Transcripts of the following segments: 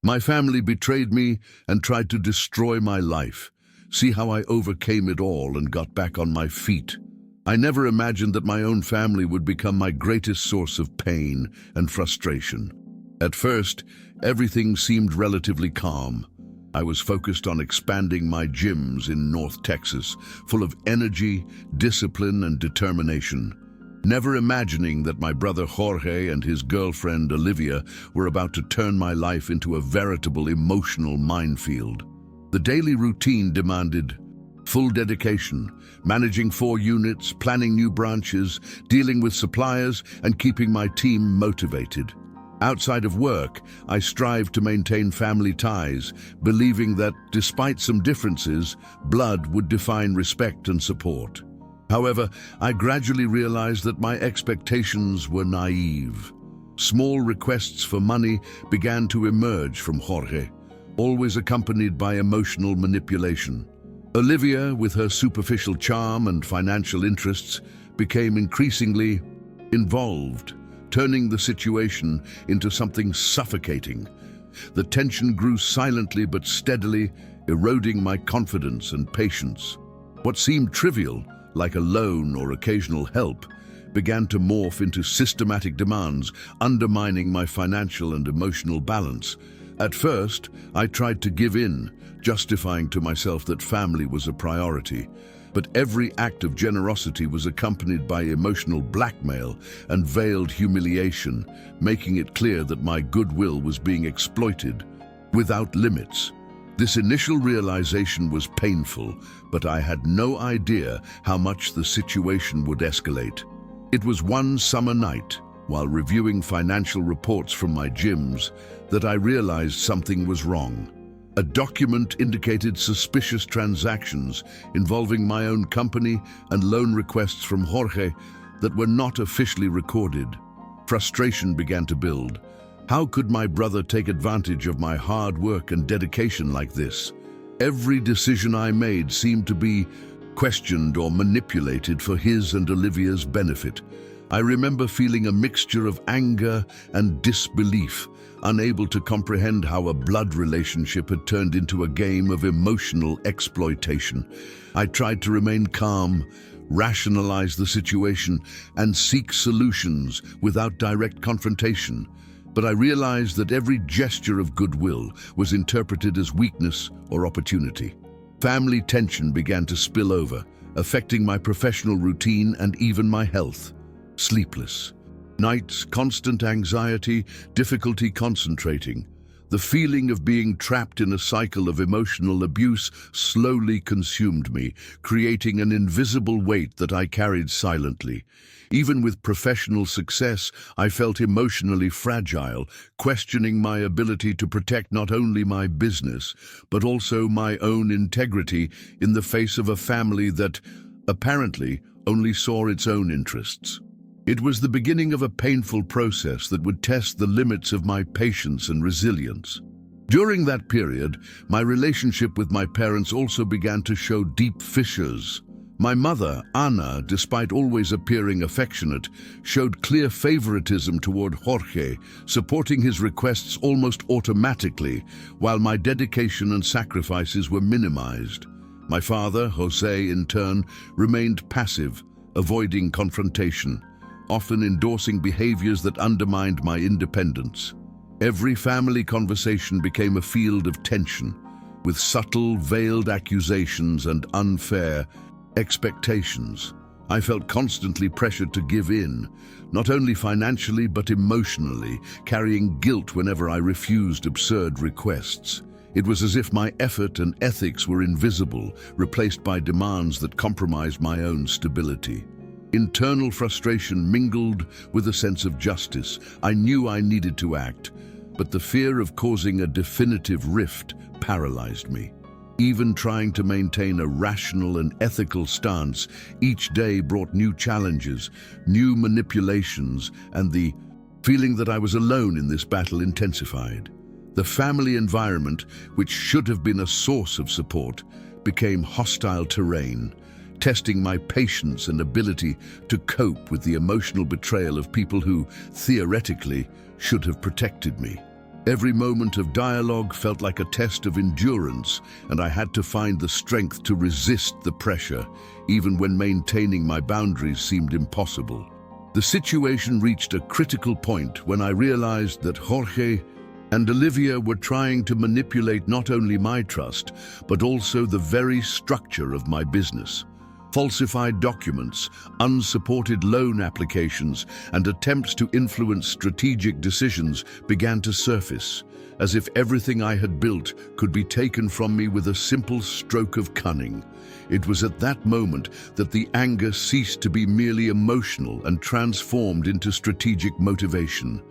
My family betrayed me and tried to destroy my life. See how I overcame it all and got back on my feet. I never imagined that my own family would become my greatest source of pain and frustration. At first, everything seemed relatively calm. I was focused on expanding my gyms in North Texas, full of energy, discipline, and determination. Never imagining that my brother Jorge and his girlfriend Olivia were about to turn my life into a veritable emotional minefield. The daily routine demanded full dedication, managing 4 units, planning new branches, dealing with suppliers, and keeping my team motivated. Outside of work, I strived to maintain family ties, believing that, despite some differences, blood would define respect and support. However, I gradually realized that my expectations were naive. Small requests for money began to emerge from Jorge, always accompanied by emotional manipulation. Olivia, with her superficial charm and financial interests, became increasingly involved, turning the situation into something suffocating. The tension grew silently but steadily, eroding my confidence and patience. What seemed trivial, like a loan or occasional help, began to morph into systematic demands, undermining my financial and emotional balance. At first, I tried to give in, justifying to myself that family was a priority. But every act of generosity was accompanied by emotional blackmail and veiled humiliation, making it clear that my goodwill was being exploited without limits. This initial realization was painful, but I had no idea how much the situation would escalate. It was one summer night, while reviewing financial reports from my gyms, that I realized something was wrong. A document indicated suspicious transactions involving my own company and loan requests from Jorge that were not officially recorded. Frustration began to build. How could my brother take advantage of my hard work and dedication like this? Every decision I made seemed to be questioned or manipulated for his and Olivia's benefit. I remember feeling a mixture of anger and disbelief, unable to comprehend how a blood relationship had turned into a game of emotional exploitation. I tried to remain calm, rationalize the situation, and seek solutions without direct confrontation. But I realized that every gesture of goodwill was interpreted as weakness or opportunity. Family tension began to spill over, affecting my professional routine and even my health. Sleepless nights, constant anxiety, difficulty concentrating. The feeling of being trapped in a cycle of emotional abuse slowly consumed me, creating an invisible weight that I carried silently. Even with professional success, I felt emotionally fragile, questioning my ability to protect not only my business, but also my own integrity in the face of a family that, apparently, only saw its own interests. It was the beginning of a painful process that would test the limits of my patience and resilience. During that period, my relationship with my parents also began to show deep fissures. My mother, Ana, despite always appearing affectionate, showed clear favoritism toward Jorge, supporting his requests almost automatically, while my dedication and sacrifices were minimized. My father, Jose, in turn, remained passive, avoiding confrontation, often endorsing behaviors that undermined my independence. Every family conversation became a field of tension, with subtle, veiled accusations and unfair expectations. I felt constantly pressured to give in, not only financially but emotionally, carrying guilt whenever I refused absurd requests. It was as if my effort and ethics were invisible, replaced by demands that compromised my own stability. Internal frustration mingled with a sense of justice. I knew I needed to act, but the fear of causing a definitive rift paralyzed me. Even trying to maintain a rational and ethical stance, each day brought new challenges, new manipulations, and the feeling that I was alone in this battle intensified. The family environment, which should have been a source of support, became hostile terrain, testing my patience and ability to cope with the emotional betrayal of people who, theoretically, should have protected me. Every moment of dialogue felt like a test of endurance, and I had to find the strength to resist the pressure, even when maintaining my boundaries seemed impossible. The situation reached a critical point when I realized that Jorge and Olivia were trying to manipulate not only my trust, but also the very structure of my business. Falsified documents, unsupported loan applications, and attempts to influence strategic decisions began to surface, as if everything I had built could be taken from me with a simple stroke of cunning. It was at that moment that the anger ceased to be merely emotional and transformed into strategic motivation.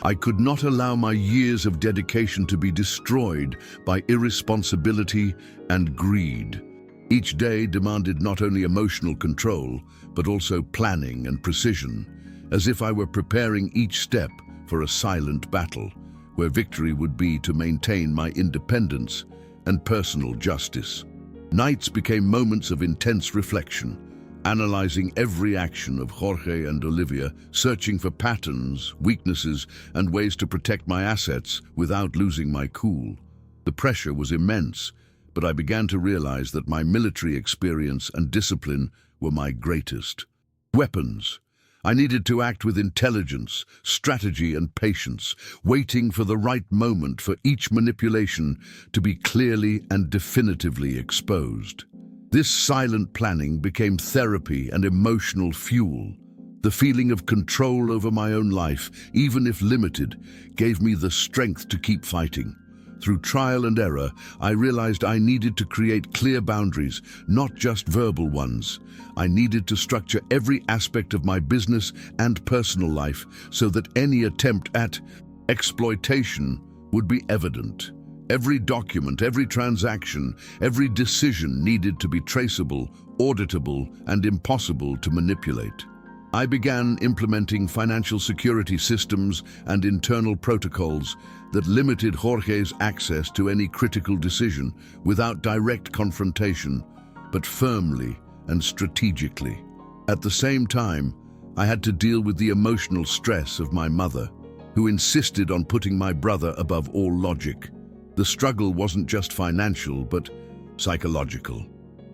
I could not allow my years of dedication to be destroyed by irresponsibility and greed. Each day demanded not only emotional control, but also planning and precision, as if I were preparing each step for a silent battle, where victory would be to maintain my independence and personal justice. Nights became moments of intense reflection, analyzing every action of Jorge and Olivia, searching for patterns, weaknesses, and ways to protect my assets without losing my cool. The pressure was immense, but I began to realize that my military experience and discipline were my greatest weapons. I needed to act with intelligence, strategy, and patience, waiting for the right moment for each manipulation to be clearly and definitively exposed. This silent planning became therapy and emotional fuel. The feeling of control over my own life, even if limited, gave me the strength to keep fighting. Through trial and error, I realized I needed to create clear boundaries, not just verbal ones. I needed to structure every aspect of my business and personal life so that any attempt at exploitation would be evident. Every document, every transaction, every decision needed to be traceable, auditable, and impossible to manipulate. I began implementing financial security systems and internal protocols that limited Jorge's access to any critical decision without direct confrontation, but firmly and strategically. At the same time, I had to deal with the emotional stress of my mother, who insisted on putting my brother above all logic. The struggle wasn't just financial, but psychological.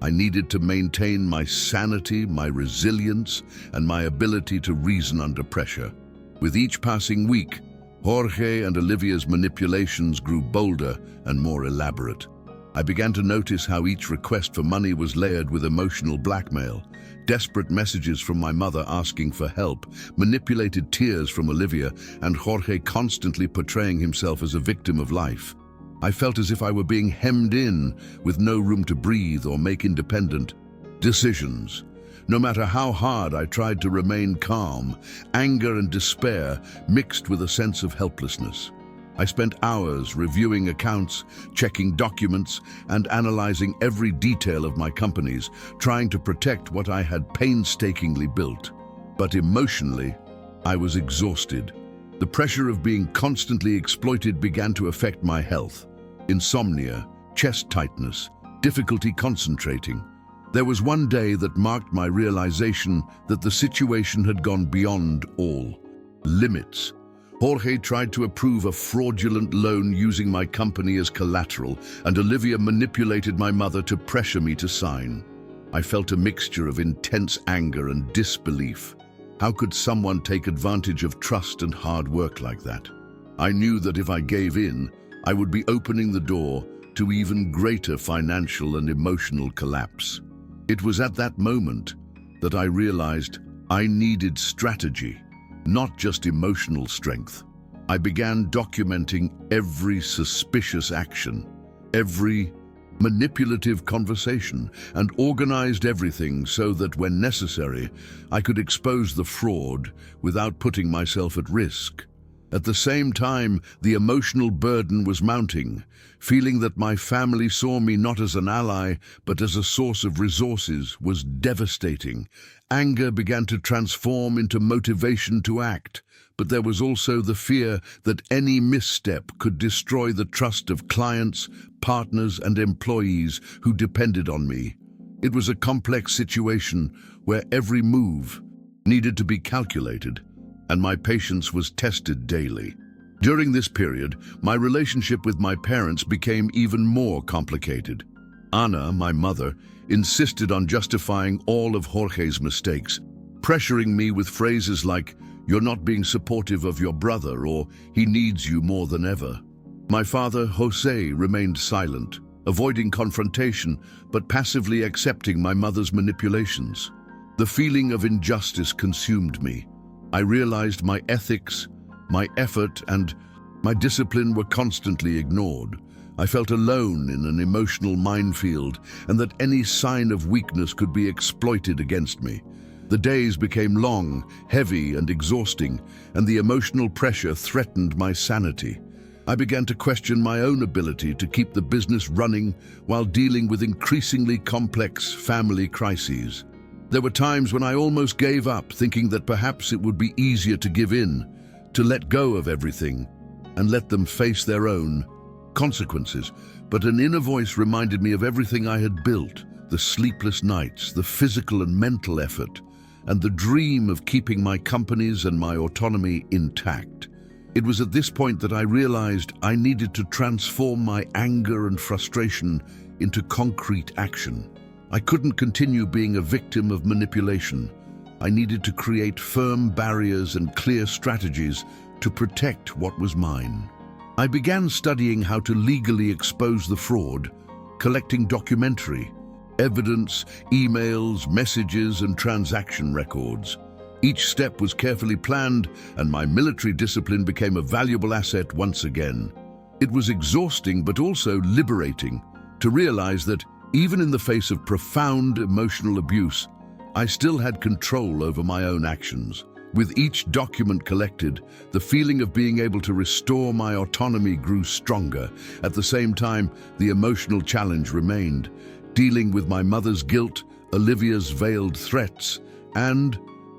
I needed to maintain my sanity, my resilience, and my ability to reason under pressure. With each passing week, Jorge and Olivia's manipulations grew bolder and more elaborate. I began to notice how each request for money was layered with emotional blackmail. Desperate messages from my mother asking for help, manipulated tears from Olivia, and Jorge constantly portraying himself as a victim of life. I felt as if I were being hemmed in, with no room to breathe or make independent decisions. No matter how hard I tried to remain calm, anger and despair mixed with a sense of helplessness. I spent hours reviewing accounts, checking documents, and analyzing every detail of my companies, trying to protect what I had painstakingly built. But emotionally, I was exhausted. The pressure of being constantly exploited began to affect my health. Insomnia, chest tightness, difficulty concentrating. There was one day that marked my realization that the situation had gone beyond all limits. Jorge tried to approve a fraudulent loan using my company as collateral, and Olivia manipulated my mother to pressure me to sign. I felt a mixture of intense anger and disbelief. How could someone take advantage of trust and hard work like that? I knew that if I gave in, I would be opening the door to even greater financial and emotional collapse. It was at that moment that I realized I needed strategy, not just emotional strength. I began documenting every suspicious action, every manipulative conversation, and organized everything so that when necessary, I could expose the fraud without putting myself at risk. At the same time, the emotional burden was mounting. Feeling that my family saw me not as an ally, but as a source of resources was devastating. Anger began to transform into motivation to act, but there was also the fear that any misstep could destroy the trust of clients, partners, and employees who depended on me. It was a complex situation where every move needed to be calculated, and my patience was tested daily. During this period, my relationship with my parents became even more complicated. Ana, my mother, insisted on justifying all of Jorge's mistakes, pressuring me with phrases like, "You're not being supportive of your brother," or "He needs you more than ever." My father, Jose, remained silent, avoiding confrontation, but passively accepting my mother's manipulations. The feeling of injustice consumed me. I realized my ethics, my effort, and my discipline were constantly ignored. I felt alone in an emotional minefield, and that any sign of weakness could be exploited against me. The days became long, heavy, and exhausting, and the emotional pressure threatened my sanity. I began to question my own ability to keep the business running while dealing with increasingly complex family crises. There were times when I almost gave up, thinking that perhaps it would be easier to give in, to let go of everything, and let them face their own consequences. But an inner voice reminded me of everything I had built, the sleepless nights, the physical and mental effort, and the dream of keeping my companies and my autonomy intact. It was at this point that I realized I needed to transform my anger and frustration into concrete action. I couldn't continue being a victim of manipulation. I needed to create firm barriers and clear strategies to protect what was mine. I began studying how to legally expose the fraud, collecting documentary, evidence, emails, messages, and transaction records. Each step was carefully planned, and my military discipline became a valuable asset once again. It was exhausting but also liberating to realize that even in the face of profound emotional abuse, I still had control over my own actions. With each document collected, the feeling of being able to restore my autonomy grew stronger. At the same time, the emotional challenge remained, dealing with my mother's guilt, Olivia's veiled threats, and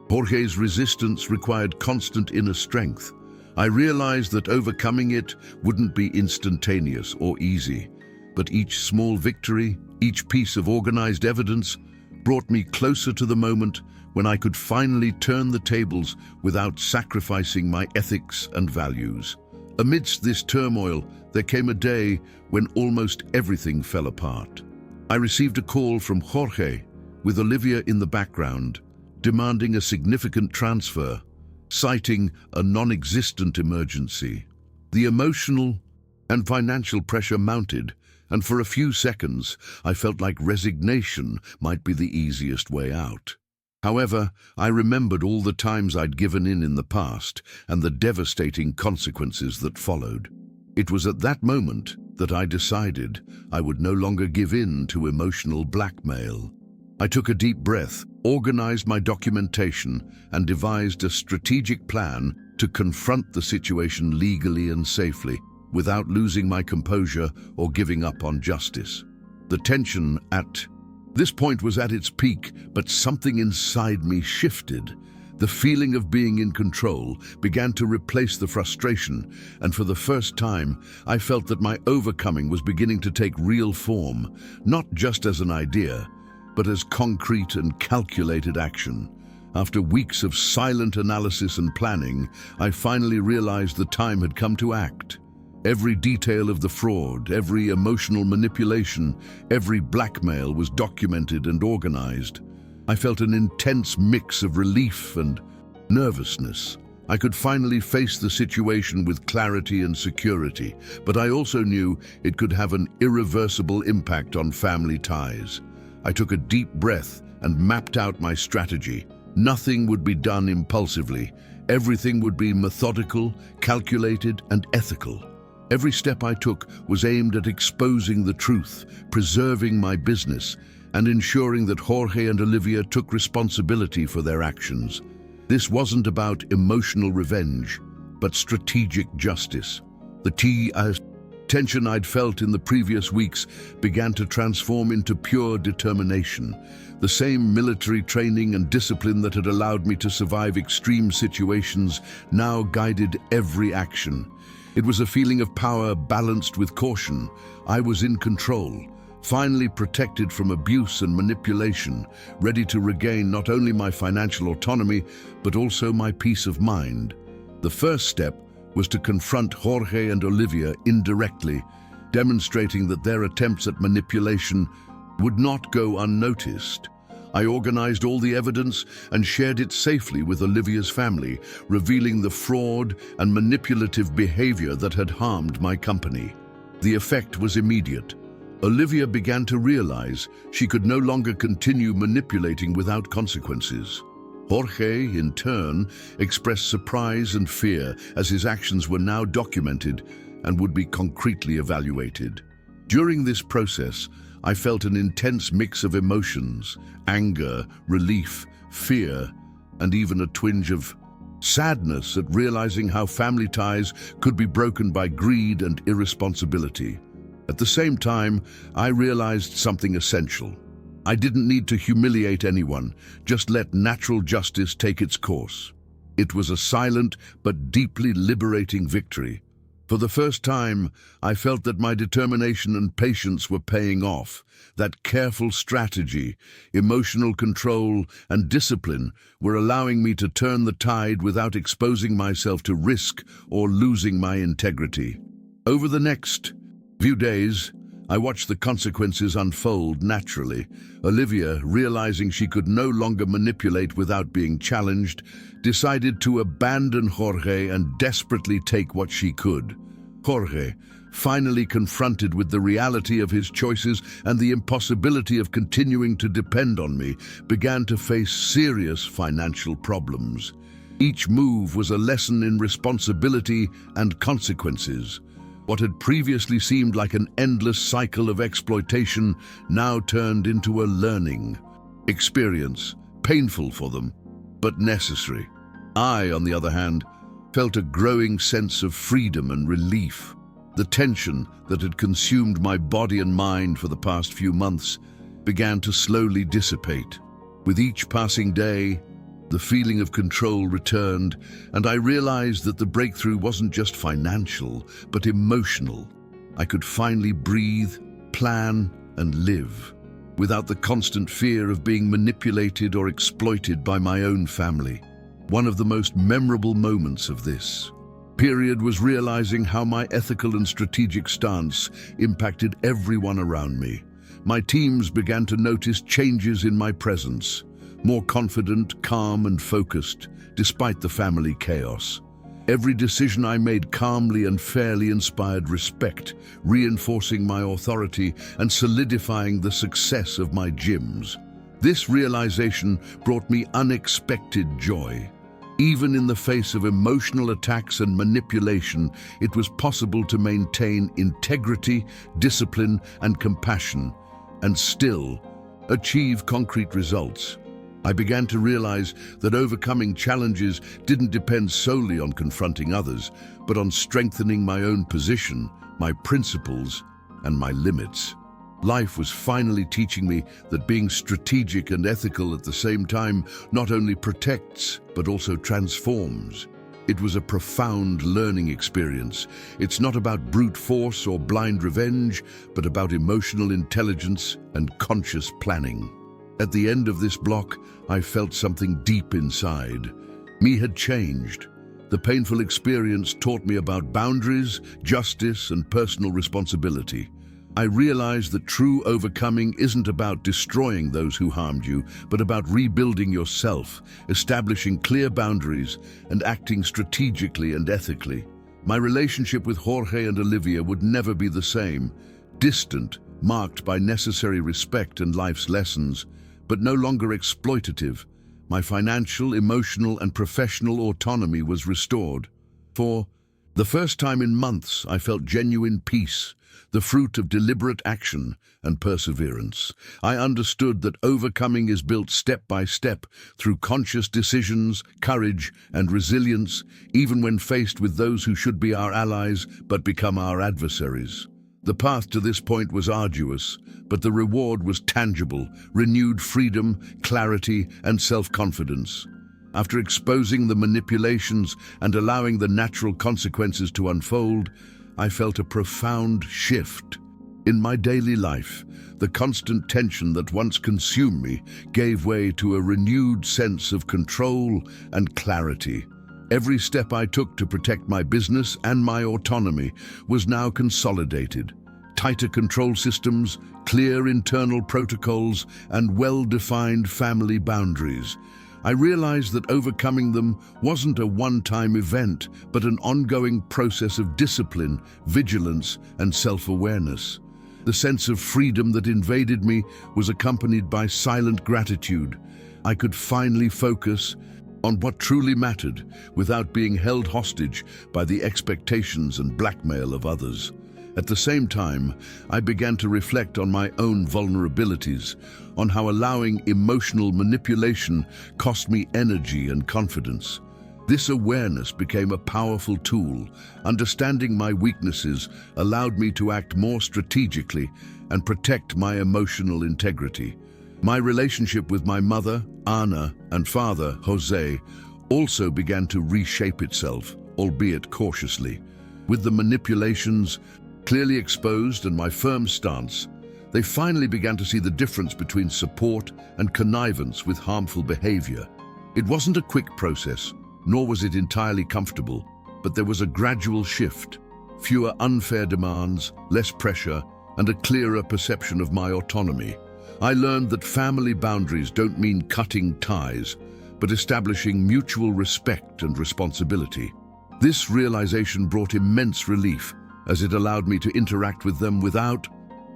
Jorge's resistance required constant inner strength. I realized that overcoming it wouldn't be instantaneous or easy, but each small victory, each piece of organized evidence, brought me closer to the moment when I could finally turn the tables without sacrificing my ethics and values. Amidst this turmoil, there came a day when almost everything fell apart. I received a call from Jorge, with Olivia in the background, demanding a significant transfer, citing a non-existent emergency. The emotional and financial pressure mounted, and for a few seconds, I felt like resignation might be the easiest way out. However, I remembered all the times I'd given in the past and the devastating consequences that followed. It was at that moment that I decided I would no longer give in to emotional blackmail. I took a deep breath, organized my documentation, and devised a strategic plan to confront the situation legally and safely, without losing my composure or giving up on justice. The tension at this point was at its peak, but something inside me shifted. The feeling of being in control began to replace the frustration, and for the first time, I felt that my overcoming was beginning to take real form, not just as an idea, but as concrete and calculated action. After weeks of silent analysis and planning, I finally realized the time had come to act. Every detail of the fraud, every emotional manipulation, every blackmail was documented and organized. I felt an intense mix of relief and nervousness. I could finally face the situation with clarity and security, but I also knew it could have an irreversible impact on family ties. I took a deep breath and mapped out my strategy. Nothing would be done impulsively. Everything would be methodical, calculated, and ethical. Every step I took was aimed at exposing the truth, preserving my business, and ensuring that Jorge and Olivia took responsibility for their actions. This wasn't about emotional revenge, but strategic justice. The tension I'd felt in the previous weeks began to transform into pure determination. The same military training and discipline that had allowed me to survive extreme situations now guided every action. It was a feeling of power balanced with caution. I was in control, finally protected from abuse and manipulation, ready to regain not only my financial autonomy, but also my peace of mind. The first step was to confront Jorge and Olivia indirectly, demonstrating that their attempts at manipulation would not go unnoticed. I organized all the evidence and shared it safely with Olivia's family, revealing the fraud and manipulative behavior that had harmed my company. The effect was immediate. Olivia began to realize she could no longer continue manipulating without consequences. Jorge, in turn, expressed surprise and fear as his actions were now documented and would be concretely evaluated. During this process, I felt an intense mix of emotions: anger, relief, fear, and even a twinge of sadness at realizing how family ties could be broken by greed and irresponsibility. At the same time, I realized something essential. I didn't need to humiliate anyone, just let natural justice take its course. It was a silent but deeply liberating victory. For the first time, I felt that my determination and patience were paying off, that careful strategy, emotional control, and discipline were allowing me to turn the tide without exposing myself to risk or losing my integrity. Over the next few days, I watched the consequences unfold naturally. Olivia, realizing she could no longer manipulate without being challenged, decided to abandon Jorge and desperately take what she could. Jorge, finally confronted with the reality of his choices and the impossibility of continuing to depend on me, began to face serious financial problems. Each move was a lesson in responsibility and consequences. What had previously seemed like an endless cycle of exploitation now turned into a learning experience, painful for them, but necessary. I, on the other hand, felt a growing sense of freedom and relief. The tension that had consumed my body and mind for the past few months began to slowly dissipate. With each passing day, the feeling of control returned, and I realized that the breakthrough wasn't just financial, but emotional. I could finally breathe, plan, and live, without the constant fear of being manipulated or exploited by my own family. One of the most memorable moments of this period was realizing how my ethical and strategic stance impacted everyone around me. My teams began to notice changes in my presence, more confident, calm, and focused, despite the family chaos. Every decision I made calmly and fairly inspired respect, reinforcing my authority and solidifying the success of my gyms. This realization brought me unexpected joy. Even in the face of emotional attacks and manipulation, it was possible to maintain integrity, discipline, and compassion, and still achieve concrete results. I began to realize that overcoming challenges didn't depend solely on confronting others, but on strengthening my own position, my principles, and my limits. Life was finally teaching me that being strategic and ethical at the same time not only protects, but also transforms. It was a profound learning experience. It's not about brute force or blind revenge, but about emotional intelligence and conscious planning. At the end of this block, I felt something deep inside. Me had changed. The painful experience taught me about boundaries, justice, and personal responsibility. I realized that true overcoming isn't about destroying those who harmed you, but about rebuilding yourself, establishing clear boundaries, and acting strategically and ethically. My relationship with Jorge and Olivia would never be the same, distant, marked by necessary respect and life's lessons, but no longer exploitative. My financial, emotional, and professional autonomy was restored. For the first time in months, I felt genuine peace, the fruit of deliberate action and perseverance. I understood that overcoming is built step by step through conscious decisions, courage, and resilience, even when faced with those who should be our allies but become our adversaries. The path to this point was arduous, but the reward was tangible: renewed freedom, clarity, and self-confidence. After exposing the manipulations and allowing the natural consequences to unfold, I felt a profound shift. In my daily life, the constant tension that once consumed me gave way to a renewed sense of control and clarity. Every step I took to protect my business and my autonomy was now consolidated. Tighter control systems, clear internal protocols, and well-defined family boundaries. I realized that overcoming them wasn't a one-time event, but an ongoing process of discipline, vigilance, and self-awareness. The sense of freedom that invaded me was accompanied by silent gratitude. I could finally focus on what truly mattered without being held hostage by the expectations and blackmail of others. At the same time, I began to reflect on my own vulnerabilities, on how allowing emotional manipulation cost me energy and confidence. This awareness became a powerful tool. Understanding my weaknesses allowed me to act more strategically and protect my emotional integrity. My relationship with my mother, Anna, and father, Jose, also began to reshape itself, albeit cautiously. With the manipulations clearly exposed and my firm stance, they finally began to see the difference between support and connivance with harmful behavior. It wasn't a quick process, nor was it entirely comfortable, but there was a gradual shift. Fewer unfair demands, less pressure, and a clearer perception of my autonomy. I learned that family boundaries don't mean cutting ties, but establishing mutual respect and responsibility. This realization brought immense relief, as it allowed me to interact with them without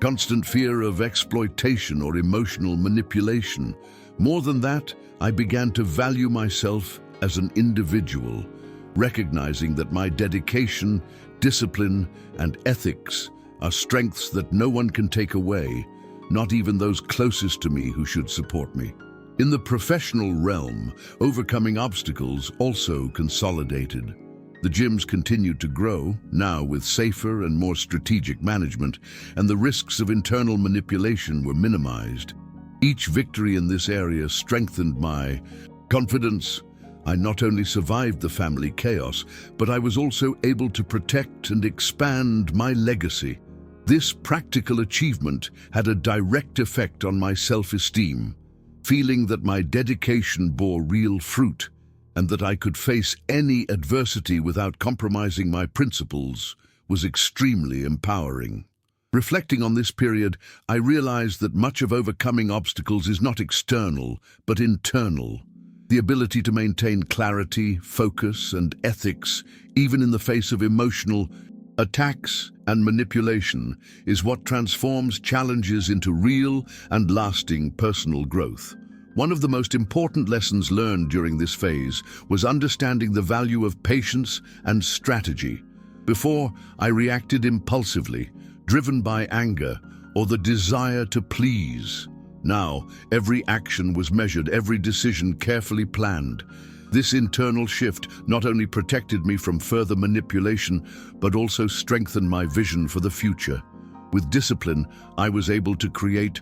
constant fear of exploitation or emotional manipulation. More than that, I began to value myself as an individual, recognizing that my dedication, discipline, and ethics are strengths that no one can take away, not even those closest to me who should support me. In the professional realm, overcoming obstacles also consolidated. The gyms continued to grow, now with safer and more strategic management, and the risks of internal manipulation were minimized. Each victory in this area strengthened my confidence. I not only survived the family chaos, but I was also able to protect and expand my legacy. This practical achievement had a direct effect on my self-esteem, feeling that my dedication bore real fruit, and that I could face any adversity without compromising my principles was extremely empowering. Reflecting on this period, I realized that much of overcoming obstacles is not external, but internal. The ability to maintain clarity, focus, and ethics, even in the face of emotional attacks and manipulation, is what transforms challenges into real and lasting personal growth. One of the most important lessons learned during this phase was understanding the value of patience and strategy. Before, I reacted impulsively, driven by anger or the desire to please. Now, every action was measured, every decision carefully planned. This internal shift not only protected me from further manipulation, but also strengthened my vision for the future. With discipline, I was able to create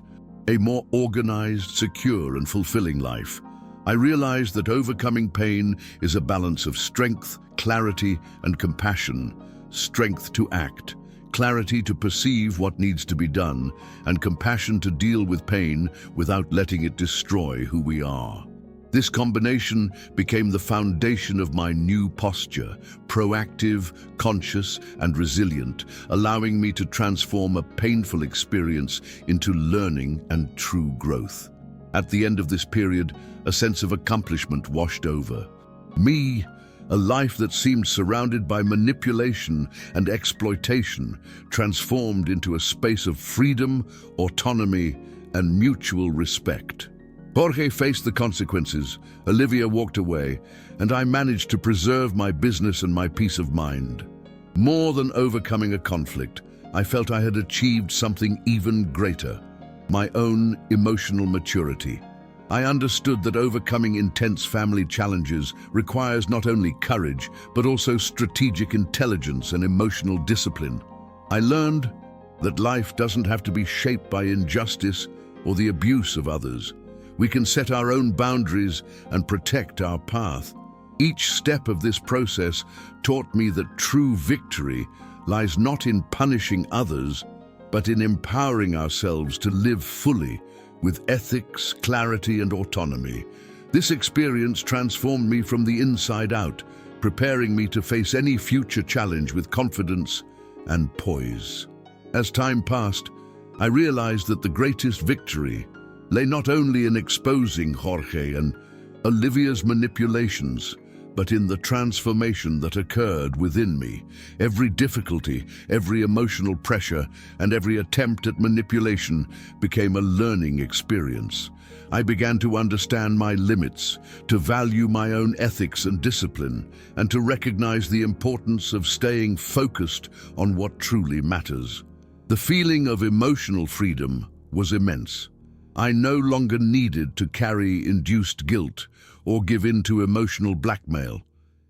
a more organized, secure, and fulfilling life. I realized that overcoming pain is a balance of strength, clarity, and compassion. Strength to act, clarity to perceive what needs to be done, and compassion to deal with pain without letting it destroy who we are. This combination became the foundation of my new posture, proactive, conscious, and resilient, allowing me to transform a painful experience into learning and true growth. At the end of this period, a sense of accomplishment washed over me. A life that seemed surrounded by manipulation and exploitation transformed into a space of freedom, autonomy, and mutual respect. Jorge faced the consequences, Olivia walked away, and I managed to preserve my business and my peace of mind. More than overcoming a conflict, I felt I had achieved something even greater: my own emotional maturity. I understood that overcoming intense family challenges requires not only courage, but also strategic intelligence and emotional discipline. I learned that life doesn't have to be shaped by injustice or the abuse of others. We can set our own boundaries and protect our path. Each step of this process taught me that true victory lies not in punishing others, but in empowering ourselves to live fully with ethics, clarity, and autonomy. This experience transformed me from the inside out, preparing me to face any future challenge with confidence and poise. As time passed, I realized that the greatest victory lay not only in exposing Jorge and Olivia's manipulations, but in the transformation that occurred within me. Every difficulty, every emotional pressure, and every attempt at manipulation became a learning experience. I began to understand my limits, to value my own ethics and discipline, and to recognize the importance of staying focused on what truly matters. The feeling of emotional freedom was immense. I no longer needed to carry induced guilt or give in to emotional blackmail.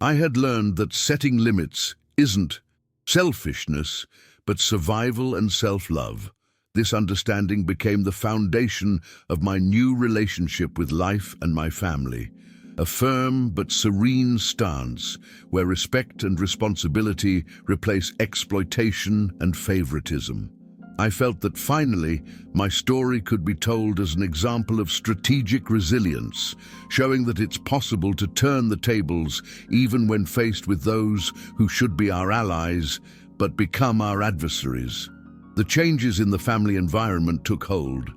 I had learned that setting limits isn't selfishness, but survival and self-love. This understanding became the foundation of my new relationship with life and my family. A firm but serene stance where respect and responsibility replace exploitation and favoritism. I felt that finally my story could be told as an example of strategic resilience, showing that it's possible to turn the tables even when faced with those who should be our allies but become our adversaries. The changes in the family environment took hold.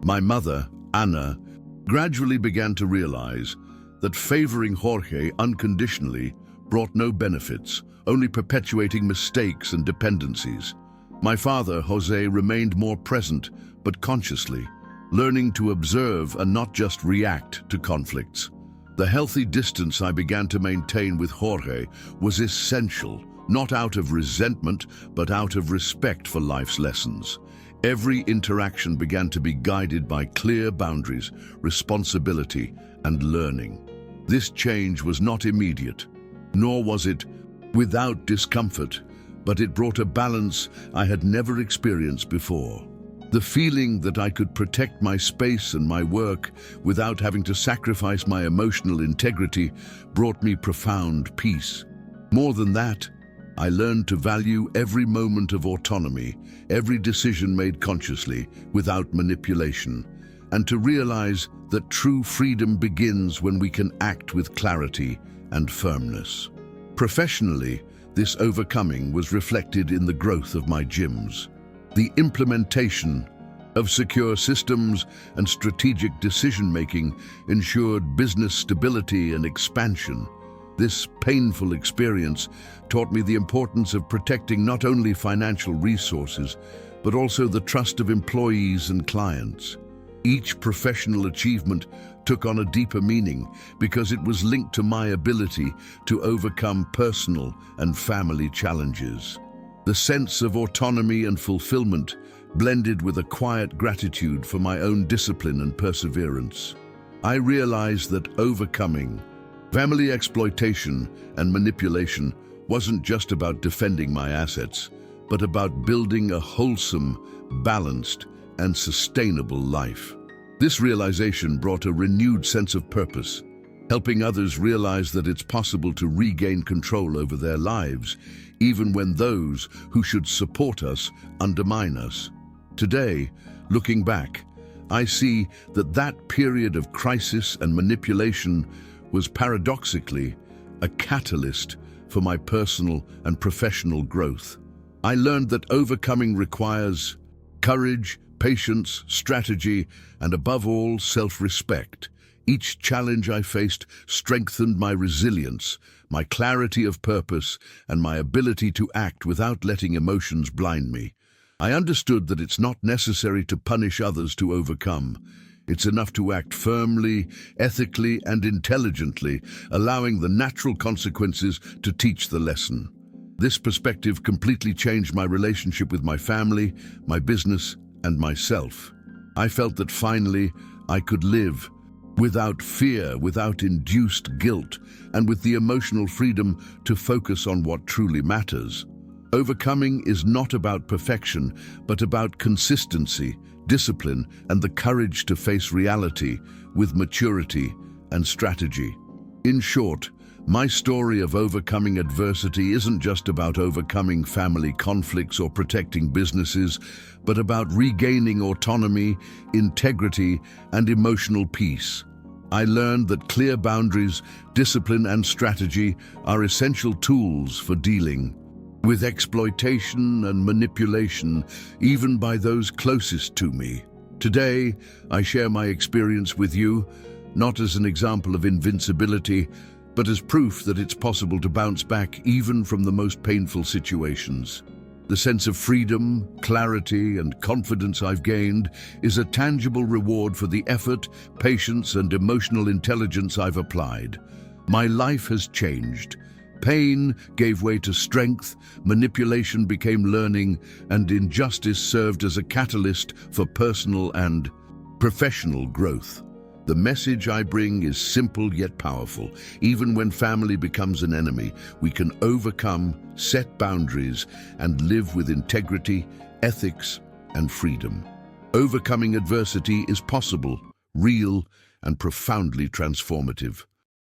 My mother, Anna, gradually began to realize that favoring Jorge unconditionally brought no benefits, only perpetuating mistakes and dependencies. My father, Jose, remained more present, but consciously, learning to observe and not just react to conflicts. The healthy distance I began to maintain with Jorge was essential, not out of resentment, but out of respect for life's lessons. Every interaction began to be guided by clear boundaries, responsibility, and learning. This change was not immediate, nor was it without discomfort, but it brought a balance I had never experienced before. The feeling that I could protect my space and my work without having to sacrifice my emotional integrity brought me profound peace. More than that, I learned to value every moment of autonomy, every decision made consciously, without manipulation, and to realize that true freedom begins when we can act with clarity and firmness. Professionally, this overcoming was reflected in the growth of my gyms. The implementation of secure systems and strategic decision-making ensured business stability and expansion. This painful experience taught me the importance of protecting not only financial resources, but also the trust of employees and clients. Each professional achievement took on a deeper meaning because it was linked to my ability to overcome personal and family challenges. The sense of autonomy and fulfillment blended with a quiet gratitude for my own discipline and perseverance. I realized that overcoming family exploitation and manipulation wasn't just about defending my assets, but about building a wholesome, balanced, and sustainable life. This realization brought a renewed sense of purpose, helping others realize that it's possible to regain control over their lives, even when those who should support us undermine us. Today, looking back, I see that that period of crisis and manipulation was paradoxically a catalyst for my personal and professional growth. I learned that overcoming requires courage, patience, strategy, and above all, self-respect. Each challenge I faced strengthened my resilience, my clarity of purpose, and my ability to act without letting emotions blind me. I understood that it's not necessary to punish others to overcome. It's enough to act firmly, ethically, and intelligently, allowing the natural consequences to teach the lesson. This perspective completely changed my relationship with my family, my business, and myself. I felt that finally I could live without fear, without induced guilt, and with the emotional freedom to focus on what truly matters. Overcoming is not about perfection, but about consistency, discipline, and the courage to face reality with maturity and strategy. In short, my story of overcoming adversity isn't just about overcoming family conflicts or protecting businesses, but about regaining autonomy, integrity, and emotional peace. I learned that clear boundaries, discipline, and strategy are essential tools for dealing with exploitation and manipulation, even by those closest to me. Today, I share my experience with you, not as an example of invincibility, but as proof that it's possible to bounce back even from the most painful situations. The sense of freedom, clarity, and confidence I've gained is a tangible reward for the effort, patience, and emotional intelligence I've applied. My life has changed. Pain gave way to strength, manipulation became learning, and injustice served as a catalyst for personal and professional growth. The message I bring is simple yet powerful. Even when family becomes an enemy, we can overcome, set boundaries, and live with integrity, ethics, and freedom. Overcoming adversity is possible, real, and profoundly transformative.